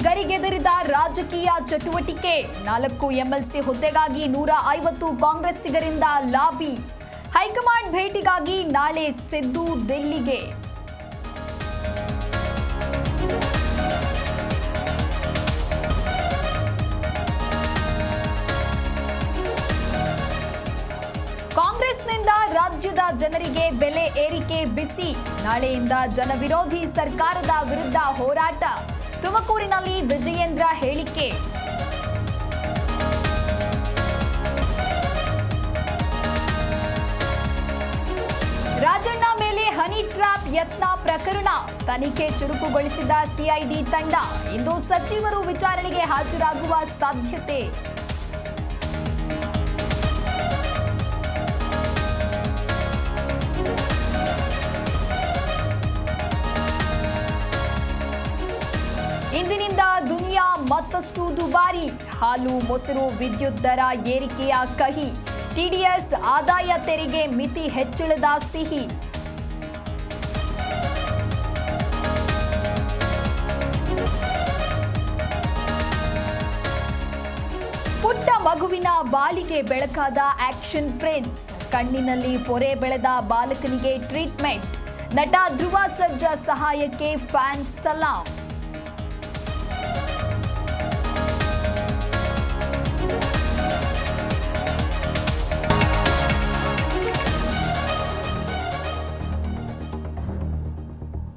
ಗರಿಗೆದರಿದ ರಾಜಕೀಯ ಚಟುವಟಿಕೆ 4 MLC ಹುದ್ದೆಗಾಗಿ 150 ಕಾಂಗ್ರೆಸ್ಸಿಗರಿಂದ lobby. High command ಭೇಟಿಗಾಗಿ ನಾಳೆ ಸಿದ್ದು ದಿಲ್ಲಿಗೆ. ಕಾಂಗ್ರೆಸ್ನಿಂದ ರಾಜ್ಯದ ಜನರಿಗೆ ಬೆಲೆ ಏರಿಕೆ ಬಿಸಿ. ನಾಳೆಯಿಂದ ಜನವಿರೋಧಿ ಸರ್ಕಾರದ ವಿರುದ್ಧ ಹೋರಾಟ. ತುಮಕೂರಿನಲ್ಲಿ ವಿಜಯೇಂದ್ರ ಹೇಳಿಕೆ. ರಾಜಣ್ಣ ಮೇಲೆ ಹನಿ ಟ್ರ್ಯಾಪ್ ಯತ್ನ ಪ್ರಕರಣ ತನಿಖೆ ಚುರುಕುಗೊಳಿಸಿದ ಸಿಐಡಿ ತಂಡ. ಇಂದು ಸಚಿವರು ವಿಚಾರಣೆಗೆ ಹಾಜರಾಗುವ ಸಾಧ್ಯತೆ. ಇಂದಿನಿಂದ ದುನಿಯಾ ಮತ್ತಷ್ಟು ದುಬಾರಿ. ಹಾಲು, ಮೊಸರು, ವಿದ್ಯುತ್ ದರ ಏರಿಕೆಯ ಕಹಿ. ಟಿಡಿಎಸ್ ಆದಾಯ ತೆರಿಗೆ ಮಿತಿ ಹೆಚ್ಚಳದ ಸಿಹಿ. ಪುಟ್ಟ ಮಗುವಿನ ಬಾಳಿಗೆ ಬೆಳಕಾದ ಆಕ್ಷನ್ ಪ್ರಿನ್ಸ್. ಕಣ್ಣಿನಲ್ಲಿ ಪೊರೆ ಬೆಳೆದ ಬಾಲಕನಿಗೆ ಟ್ರೀಟ್ಮೆಂಟ್. ನಟ ಧ್ರುವ ಸರ್ಜಾ ಸಹಾಯಕ್ಕೆ ಫ್ಯಾನ್ಸ್ ಸಲಾಂ.